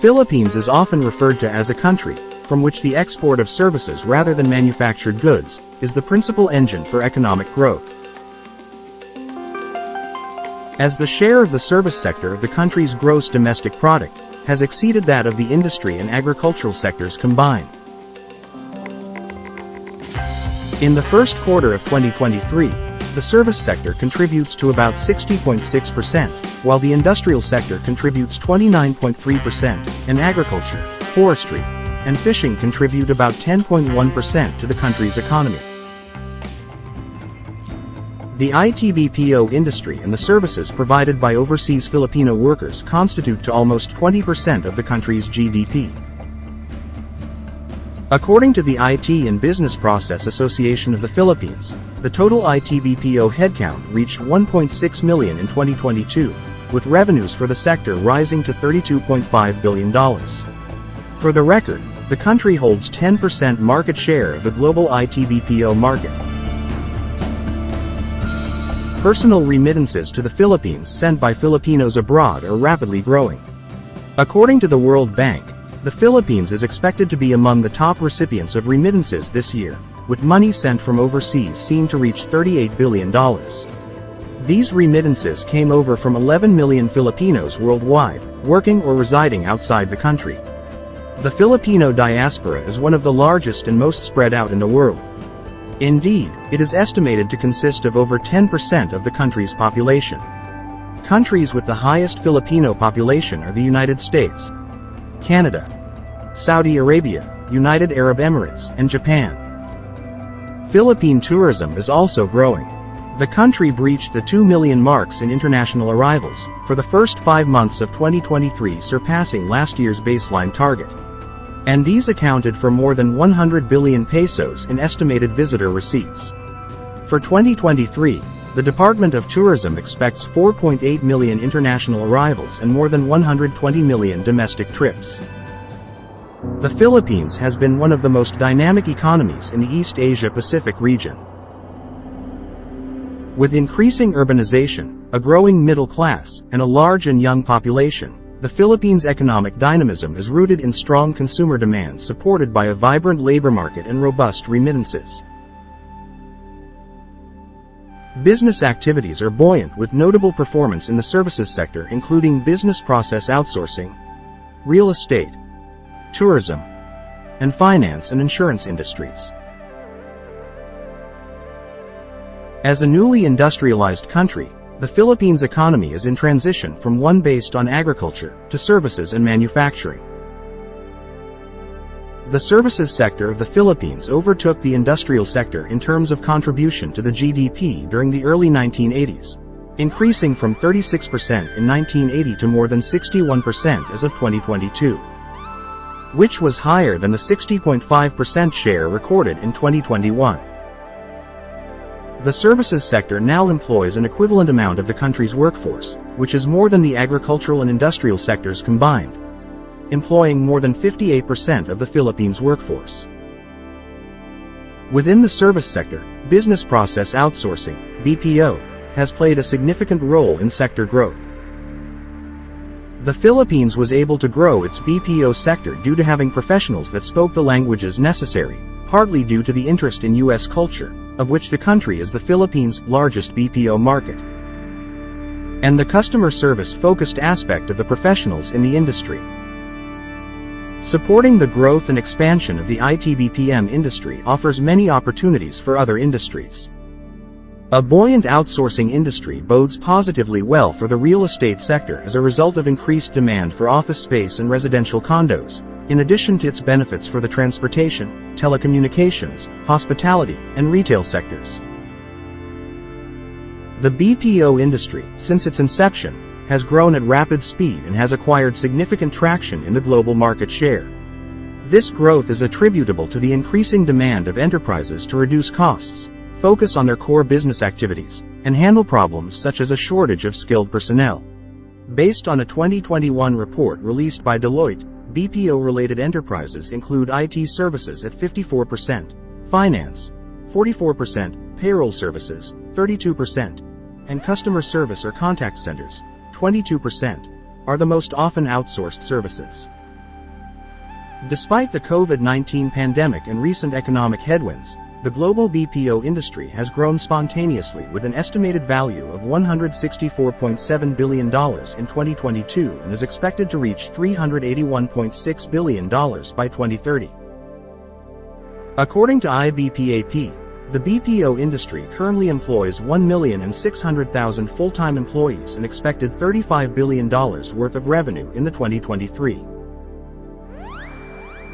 Philippines is often referred to as a country from which the export of services rather than manufactured goods is the principal engine for economic growth. As the share of the service sector of the country's gross domestic product has exceeded that of the industry and agricultural sectors combined. In the first quarter of 2023, the service sector contributes to about 60.6%, while the industrial sector contributes 29.3%, and agriculture, forestry, and fishing contribute about 10.1% to the country's economy. The IT-BPO industry and the services provided by overseas Filipino workers constitute to almost 20% of the country's GDP. According to the IT and Business Process Association of the Philippines, the total IT-BPO headcount reached 1.6 million in 2022, with revenues for the sector rising to $32.5 billion. For the record, the country holds 10% market share of the global IT-BPO market. Personal remittances to the Philippines sent by Filipinos abroad are rapidly growing. According to the World Bank, the Philippines is expected to be among the top recipients of remittances this year, with money sent from overseas seen to reach $38 billion. These remittances came over from 11 million Filipinos worldwide, working or residing outside the country. The Filipino diaspora is one of the largest and most spread out in the world. Indeed, it is estimated to consist of over 10% of the country's population. Countries with the highest Filipino population are the United States, Canada, Saudi Arabia, United Arab Emirates, and Japan. Philippine tourism is also growing. The country breached the 2 million marks in international arrivals for the first 5 months of 2023, surpassing last year's baseline target. And these accounted for more than 100 billion pesos in estimated visitor receipts. For 2023, the Department of Tourism expects 4.8 million international arrivals and more than 120 million domestic trips. The Philippines has been one of the most dynamic economies in the East Asia-Pacific region. With increasing urbanization, a growing middle class, and a large and young population, the Philippines' economic dynamism is rooted in strong consumer demand supported by a vibrant labor market and robust remittances. Business activities are buoyant with notable performance in the services sector, including business process outsourcing, real estate, tourism, and finance and insurance industries. As a newly industrialized country, the Philippines' economy is in transition from one based on agriculture to services and manufacturing. The services sector of the Philippines overtook the industrial sector in terms of contribution to the GDP during the early 1980s, increasing from 36% in 1980 to more than 61% as of 2022, which was higher than the 60.5% share recorded in 2021. The services sector now employs an equivalent amount of the country's workforce, which is more than the agricultural and industrial sectors combined, employing more than 58% of the Philippines' workforce. Within the service sector, business process outsourcing, BPO, has played a significant role in sector growth. The Philippines was able to grow its BPO sector due to having professionals that spoke the languages necessary, partly due to the interest in U.S. culture, of which the country is the Philippines' largest BPO market, and the customer service-focused aspect of the professionals in the industry. Supporting the growth and expansion of the IT-BPM industry offers many opportunities for other industries. A buoyant outsourcing industry bodes positively well for the real estate sector as a result of increased demand for office space and residential condos, in addition to its benefits for the transportation, telecommunications, hospitality, and retail sectors. The BPO industry, since its inception, has grown at rapid speed and has acquired significant traction in the global market share. This growth is attributable to the increasing demand of enterprises to reduce costs, focus on their core business activities, and handle problems such as a shortage of skilled personnel. Based on a 2021 report released by Deloitte, BPO-related enterprises include IT services at 54%, finance, 44%, payroll services, 32%, and customer service or contact centers, 22%, are the most often outsourced services. Despite the COVID-19 pandemic and recent economic headwinds, the global BPO industry has grown spontaneously with an estimated value of $164.7 billion in 2022 and is expected to reach $381.6 billion by 2030. According to IBPAP, the BPO industry currently employs 1,600,000 full-time employees and expected $35 billion worth of revenue in the 2023.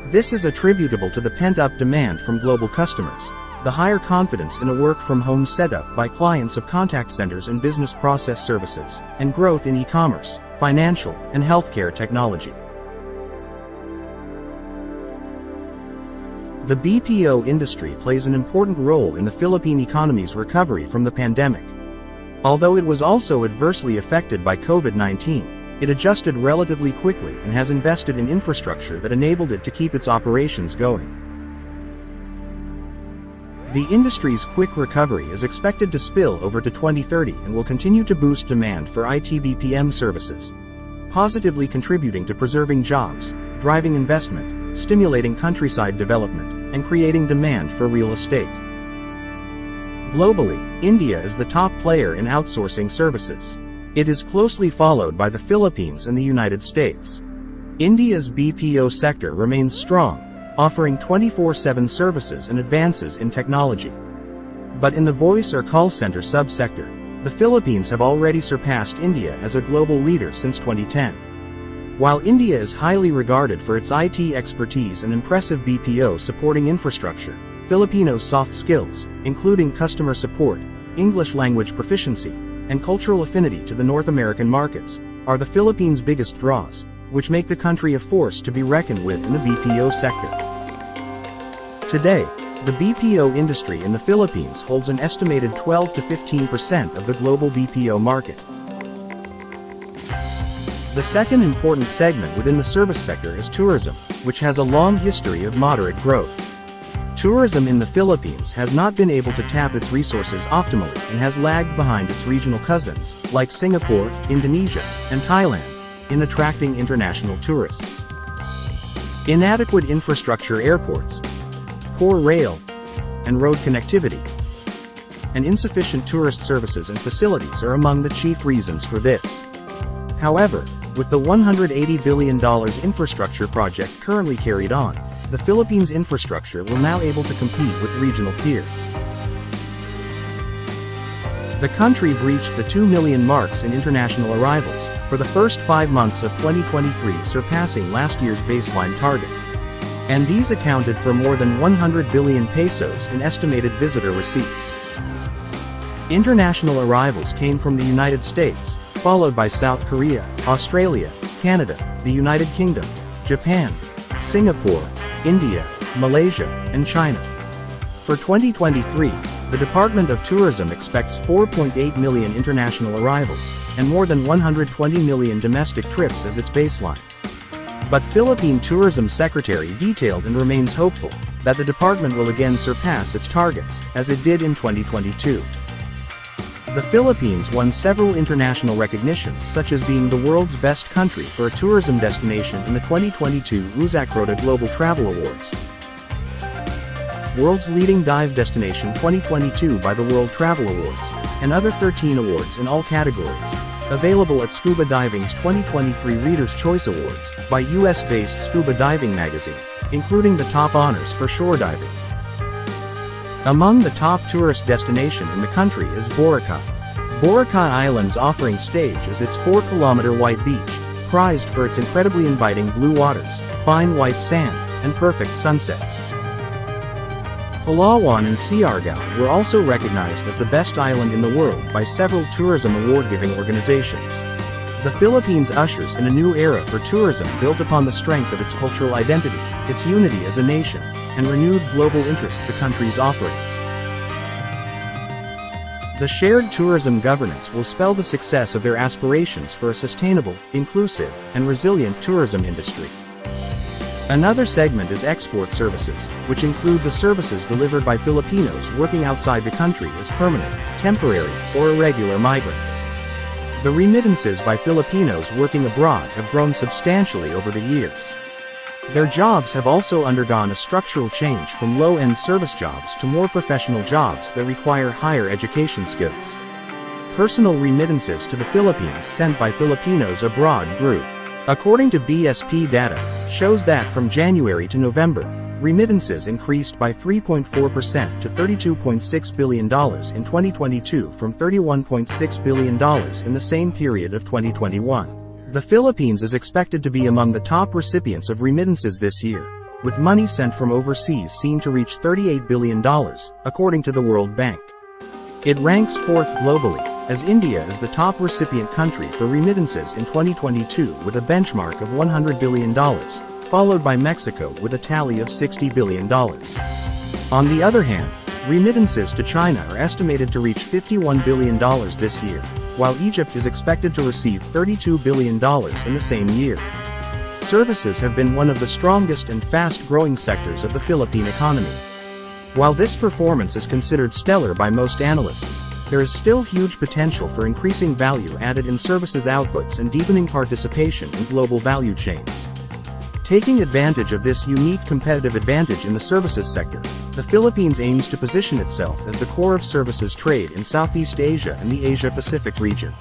This is attributable to the pent-up demand from global customers, the higher confidence in a work-from-home setup by clients of contact centers and business process services, and growth in e-commerce, financial, and healthcare technology. The BPO industry plays an important role in the Philippine economy's recovery from the pandemic. Although it was also adversely affected by COVID-19, it adjusted relatively quickly and has invested in infrastructure that enabled it to keep its operations going. The industry's quick recovery is expected to spill over to 2030 and will continue to boost demand for IT-BPM services, positively contributing to preserving jobs, driving investment, stimulating countryside development, and creating demand for real estate. Globally, India is the top player in outsourcing services. It is closely followed by the Philippines and the United States. India's BPO sector remains strong, offering 24/7 services and advances in technology. But in the voice or call center subsector, the Philippines have already surpassed India as a global leader since 2010. While India is highly regarded for its IT expertise and impressive BPO supporting infrastructure, Filipinos' soft skills, including customer support, English language proficiency, and cultural affinity to the North American markets, are the Philippines' biggest draws, which make the country a force to be reckoned with in the BPO sector. Today, the BPO industry in the Philippines holds an estimated 12 to 15% of the global BPO market. The second important segment within the service sector is tourism, which has a long history of moderate growth. Tourism in the Philippines has not been able to tap its resources optimally and has lagged behind its regional cousins, like Singapore, Indonesia, and Thailand, in attracting international tourists. Inadequate infrastructure, airports, poor rail and road connectivity, and insufficient tourist services and facilities are among the chief reasons for this. However, with the $180 billion infrastructure project currently carried on, the Philippines' infrastructure will now able to compete with regional peers. The country breached the 2 million marks in international arrivals for the first 5 months of 2023, surpassing last year's baseline target. And these accounted for more than 100 billion pesos in estimated visitor receipts. International arrivals came from the United States, followed by South Korea, Australia, Canada, the United Kingdom, Japan, Singapore, India, Malaysia, and China. For 2023, the Department of Tourism expects 4.8 million international arrivals, and more than 120 million domestic trips as its baseline. But Philippine Tourism Secretary detailed and remains hopeful that the department will again surpass its targets, as it did in 2022. The Philippines won several international recognitions, such as being the world's best country for a tourism destination in the 2022 USACROTA Global Travel Awards, World's Leading Dive Destination 2022 by the World Travel Awards, and other 13 awards in all categories, available at Scuba Diving's 2023 Reader's Choice Awards by US-based Scuba Diving magazine, including the top honors for shore diving. Among the top tourist destination in the country is Boracay. Boracay Island's offering stage is its 4-kilometer white beach, prized for its incredibly inviting blue waters, fine white sand, and perfect sunsets. Palawan and Siargao were also recognized as the best island in the world by several tourism award-giving organizations. The Philippines ushers in a new era for tourism built upon the strength of its cultural identity, its unity as a nation, and renewed global interest the country's operates. The shared tourism governance will spell the success of their aspirations for a sustainable, inclusive, and resilient tourism industry. Another segment is export services, which include the services delivered by Filipinos working outside the country as permanent, temporary, or irregular migrants. The remittances by Filipinos working abroad have grown substantially over the years. Their jobs have also undergone a structural change from low-end service jobs to more professional jobs that require higher education skills. Personal remittances to the Philippines sent by Filipinos abroad grew. According to BSP data, shows that from January to November, remittances increased by 3.4% to $32.6 billion in 2022 from $31.6 billion in the same period of 2021. The Philippines is expected to be among the top recipients of remittances this year, with money sent from overseas seen to reach $38 billion, according to the World Bank. It ranks fourth globally, as India is the top recipient country for remittances in 2022 with a benchmark of $100 billion, followed by Mexico with a tally of $60 billion. On the other hand, remittances to China are estimated to reach $51 billion this year, while Egypt is expected to receive $32 billion in the same year. Services have been one of the strongest and fast-growing sectors of the Philippine economy. While this performance is considered stellar by most analysts, there is still huge potential for increasing value added in services outputs and deepening participation in global value chains. Taking advantage of this unique competitive advantage in the services sector, the Philippines aims to position itself as the core of services trade in Southeast Asia and the Asia-Pacific region.